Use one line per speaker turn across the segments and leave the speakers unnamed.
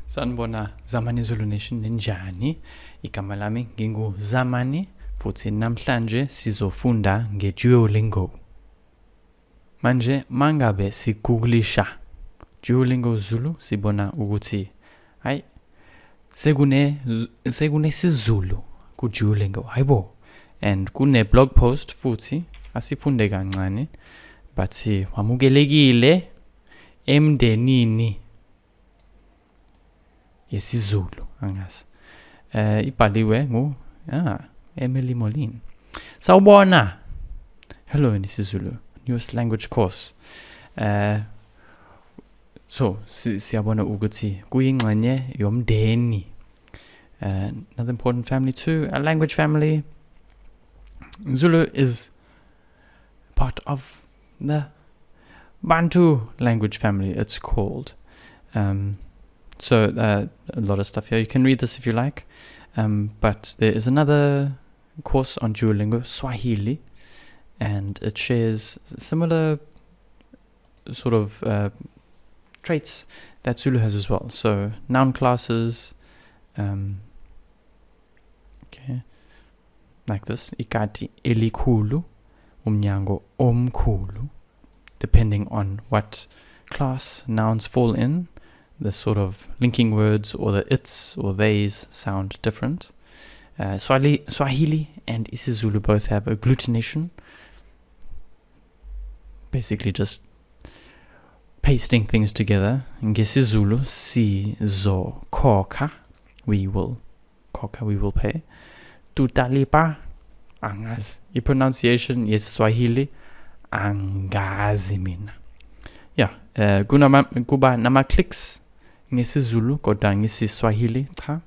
Sanibona Zamani Zulu Nation ninjani? Igama lami ngingu Zamani futhi namhlanje sizofunda ngeDuolingo. Manje mangabe sigugulisha Duolingo Zulu sibona ukuthi hayi sekune isiZulu ku Duolingo hayibo, and kune blog post futhi asifunde kancane bathi wamukelekile emndenini yesiZulu angazi ibhaliwe ngu Emily Moline. Sawubona. Hello in isiZulu newest language course. So siyabona ukuthi kuyingxenye yomndeni. Another important family too, a language family. Zulu is part of the Bantu language family, it's called. So a lot of stuff here. You can read this if you like. But there is another course on Duolingo, Swahili, and it shares similar sort of traits that Zulu has as well. So noun classes, okay, like this. Ikati elikhulu, umnyango omkhulu. Depending on what class nouns fall in, the sort of linking words or the its or theys sound different. Swahili and isiZulu both have agglutination. Basically just pasting things together. NgesiZulu sizokhokha, we will pay. Tutalipa angazi. The pronunciation yes Swahili angazi mina. Yeah, kuba nama clicks ngesiZulu kodwa ngesiswahili cha.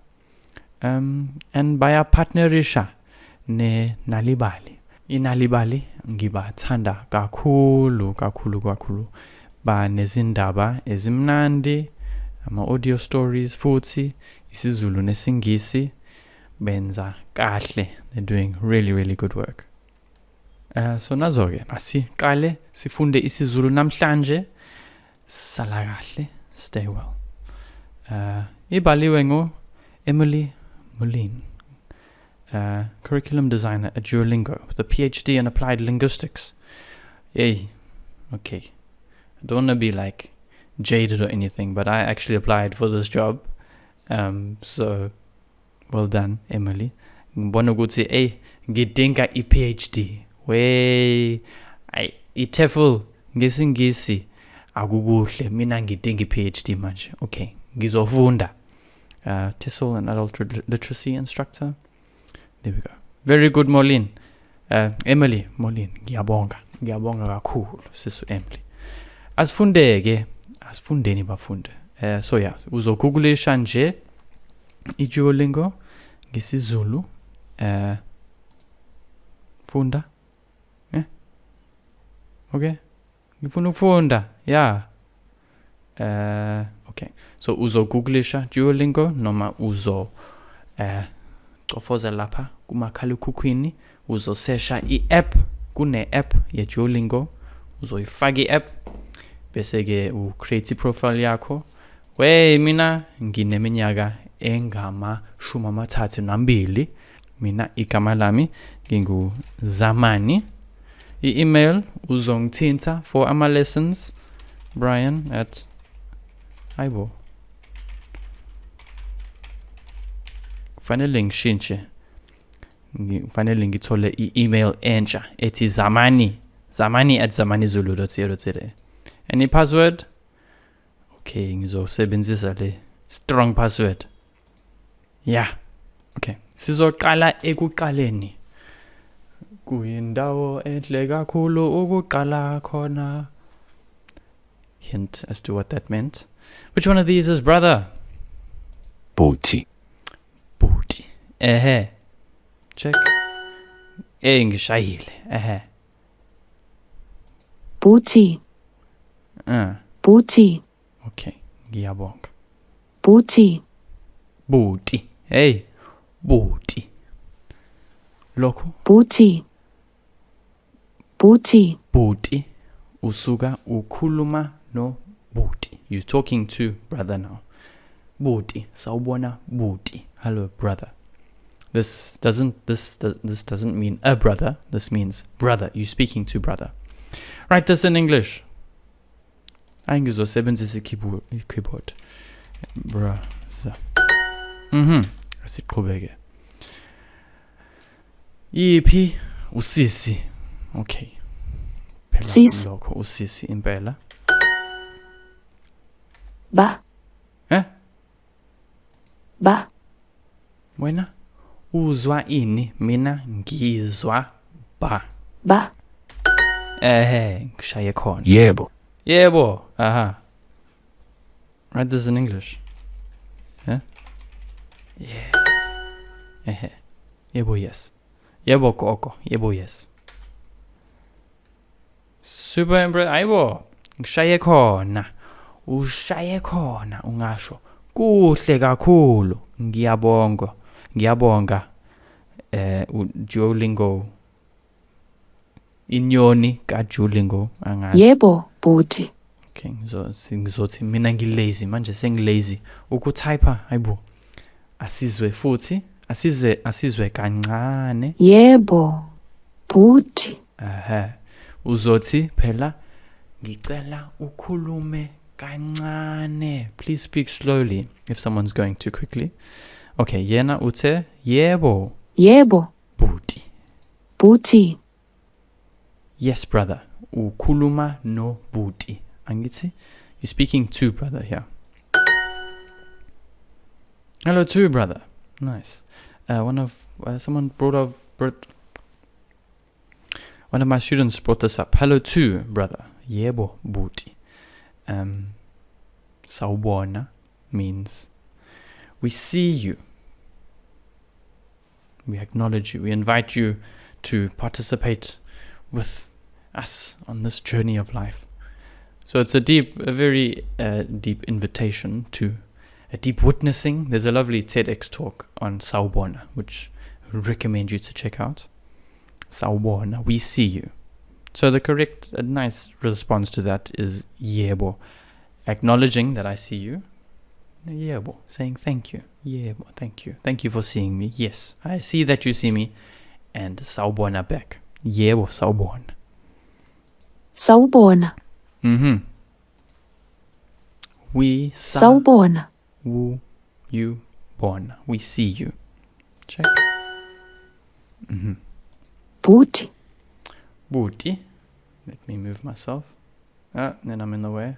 And baya partnerisha ne Nalibali. Inalibali ngibathanda kakhulu. Ba nezindaba ezimnandi, ama audio stories futhi isiZulu nesingisi benza kahle. They're doing really good work. So nazo-ke asiqale sifunde isiZulu namhlanje. Sala kahle, stay well. Ibhaliwe ngo Emily Moline, curriculum designer at Duolingo with a PhD in applied linguistics. Yay. Okay. I don't want to be like jaded or anything, but I actually applied for this job. So well done, Emily. Ngibona ukuthi ngidinga iPhD. Wey, iTEFL ngesingisi akukuhle, mina ngidinga iPhD manje. Okay, ngizofunda. TESOL, an adult literacy instructor. There we go. Very good, Moline. Emily Moline, ngiyabonga kakhulu sisu Emily. Asifundeni bafunde. So yeah, uzogugulisha nje iDuolingo ngesiZulu. Funda. Okay. Ngifuna ukufunda. Yeah. Okay. So uzogugulisha Duolingo noma cofoza lapha kumakhalekhukhwini, uzosesha i-app, kune app ye Duolingo, uzoyifaka i-app bese ke ucreate profile yakho. Mina ngineminyaka engama32. Mina igama lami ngingu Zamani. I-email uzongithinta for ama lessons, Brian at Aibo. Kufanele ngishintshe. Kufanele ngithole i-email entsha ethi zamani@zamanizulu.co.za. Any password? Okay, ngizosebenzisa le strong password. Yeah. Okay. Sizoqala ekuqaleni. Kuyindawo enhle kakhulu ukuqala khona. Hint as to what that meant. Which one of these is brother?
Booty.
Check. Ngishayile.
Booty. Booty.
Okay, ngiyabonga.
Booty.
Hey, booty. lokhu
Bhuti. Bhuti.
bhuti usuka ukhuluma no bhuti. You're talking to brother now. Bhuti, sawubona bhuti. Hello brother. This doesn't mean a brother. This means brother. You're speaking to brother. Write this in English. Angizosebenzisa keyboard. Brother. Asiqhubeke. Yiphi usisi. Okay. Phela
Sis.
lokho usisi impela.
Ba. Ba.
Wena uzwa ini? Mina ngizwa ba.
Ba.
Ngishaye khona.
Yebo.
Yebo. Aha. Write this in English. Yes. Yebo yes. Yebo gogo. Yebo yes. Super impressive. Ayibo. Ngishaye khona. Ushaye khona ungasho. Kuhle kakhulu. Ngiyabonga. Duolingo. Inyoni ka Duolingo angazi.
Yebo, bhuti.
Okay, ngizothi mina ngilazy manje sengilazy ukutypa hayibo. Asizwe futhi, asizwe kancane.
Yebo, bhuti.
Uzothi phela ngicela ukhulume kancane. Please speak slowly if someone's going too quickly. Okay, yena uthe yebo.
Yebo,
Bhuti.
bhuti.
Yes brother. Ukhuluma no bhuti. Angithi you're speaking to brother here. Hello to brother. Nice. One of my students brought this up. Hello to brother. Yebo bhuti. Sawubona means we see you. We acknowledge you. We invite you to participate with us on this journey of life. So it's a very deep invitation to a deep witnessing. There's a lovely TEDx talk on Sawubona, which I would recommend you to check out. Sawubona, we see you. So the correct, nice response to that is yebo. Acknowledging that I see you. Yebo, saying thank you. Yebo, thank you. Thank you for seeing me. Yes, I see that you see me. And sawubona back. Yebo, sawubona.
Sawubona.
We
Sawubona.
you bona. We see you. Check.
Bhuti.
Bhuti. Let me move myself. Then I'm in the way.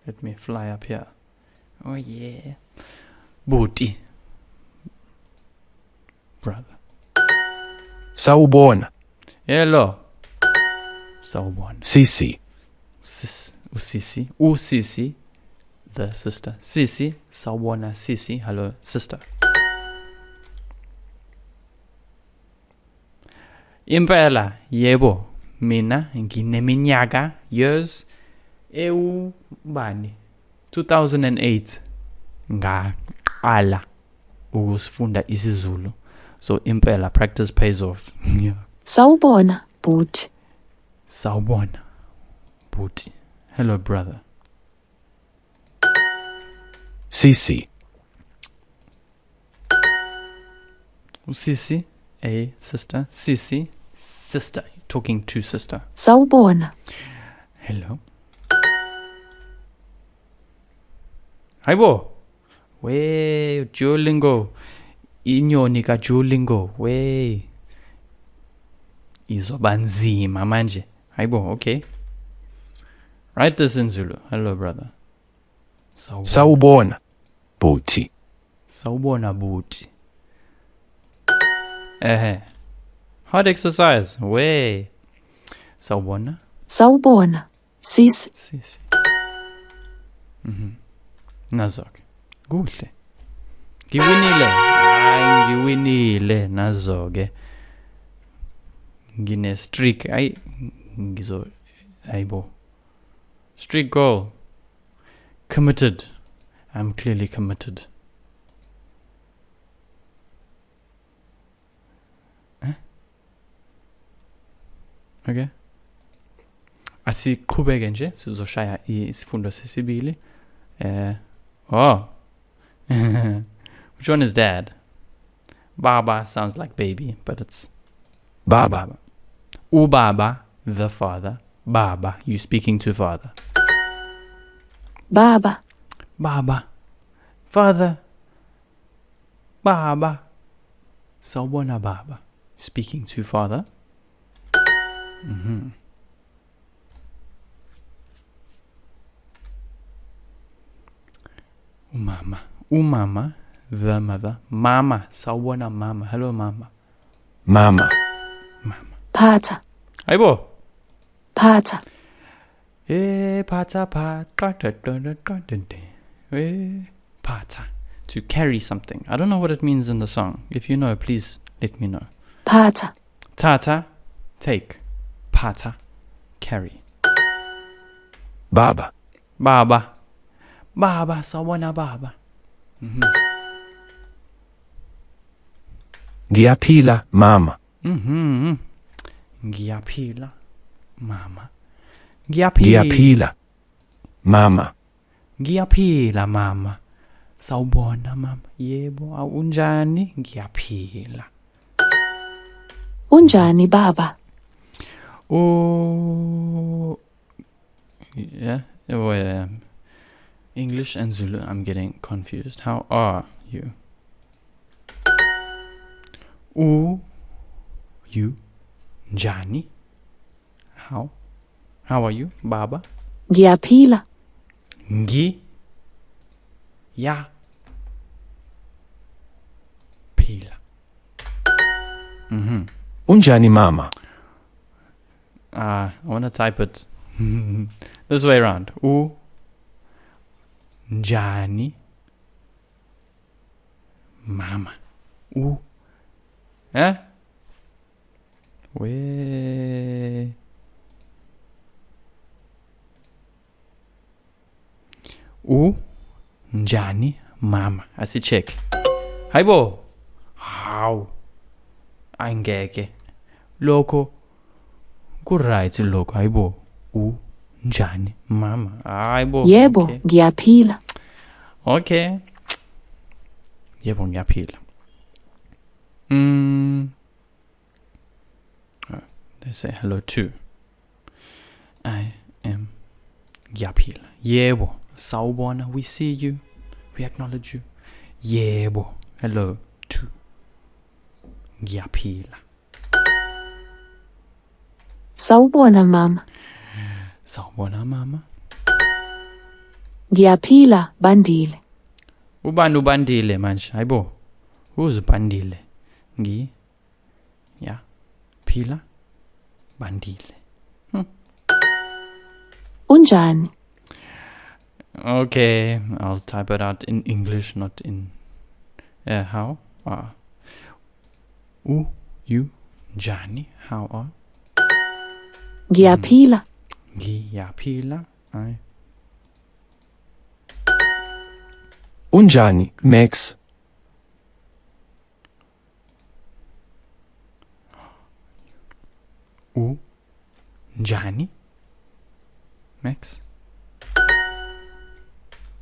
Let me fly up here. Oh yeah. Bhuti. Brother.
Sawubona.
Hello. Sawubona.
Sisi.
Usisi. The sister. Sisi. Sawubona Sisi. Hello sister. Impela yebo. Mina ngineminyaka years bani 2008 ngaqala ukusifunda isiZulu. So impela practice pays off. Yeah.
Sawubona, bhuti.
Sawubona bhuti. Hello brother.
Sisi.
Usisi, a sister. Sisi, sister. Talking to sister.
Sawubona.
Hello. Hayibo. We Duolingo. Inyoni ka Duolingo. We. Izoba nzima manje. Hayibo, okay. Write this in Zulu. Hello brother.
Sawubona, bhuti.
Sawubona bhuti. Hard exercise. Way. Sawubona.
Sawubona, sis.
Sisi. Nazo-ke. Kuhle. Ngiwinile. Hayi ngiwinile nazo-ke. Ngine streak. Ayibo. Streak goal. Committed. I'm clearly committed. Okay. Asiqhubeke nje sizoshaya isifundo sesibili. Which one is dad? Baba sounds like baby, but it's
Baba.
Ubaba, the father. Baba, you speaking to father.
Baba.
Baba. Father. Baba. Sanibona baba. Speaking to father. Umama. Umama, the mother. Mama. Sanibona mama. Hello mama.
Mama. Pata.
Aibo.
Pata.
Pata pata. To carry something. I don't know what it means in the song. If you know, please let me know.
Pata.
Tata, take. Pata, carry.
Baba.
Baba. Baba, Sanibona baba.
Ngiyaphila mama.
Ngiyaphila, mama.
Ngiyaphila mama.
Ngiyaphila mama. Sawubona mama. Yebo, unjani? Ngiyaphila.
Unjani baba?
Oh, yeah. English and Zulu, I'm getting confused. How are you? You, Njani. How are you, baba?
Ngiyaphila.
Ya. Phila.
Unjani mama?
I want to type it this way around. Njani mama. Eh? Where? Njani mama. Asicheck. Hayibo. How? Angeke. Lokho ku-right lokho. Hayibo. Njani mama. Hayibo.
Yebo,
Okay.
ngiyaphila.
Okay. Yebo ngiyaphila. They say hello too. I am ngiyaphila. Yebo. Sawubona. We see you. We acknowledge you. Yebo. Hello too. Ngiyaphila.
Sawubona mama.
Sawubona mama.
Ngiyaphila bandile.
Ubani ubandile manje? Hayibo. Who's ubandile? Phila bandile.
Unjani?
Okay, I'll type it out in English, not in how? You, Njani, how are?
Ngiyaphila.
Ngiyaphila.
Unjani Max?
Njani? Max?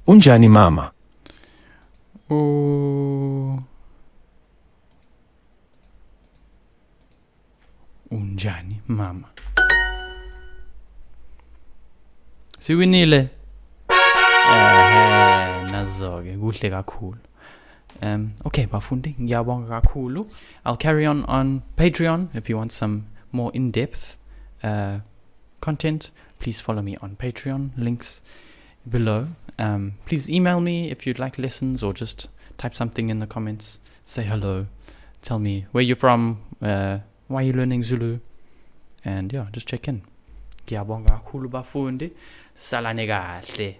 Unjani mama?
Unjani mama? Siwinile. Nazo-ke kuhle kakhulu. Okay, bafundi, ngiyabonga kakhulu. I'll carry on Patreon if you want some more in-depth content. Please follow me on Patreon. Links below. Please email me if you'd like lessons, or just type something in the comments. Say hello. Tell me where you're from. Why are you learning Zulu? And yeah, just check in. Ngiyabonga kakhulu bafundi. Salane kahle.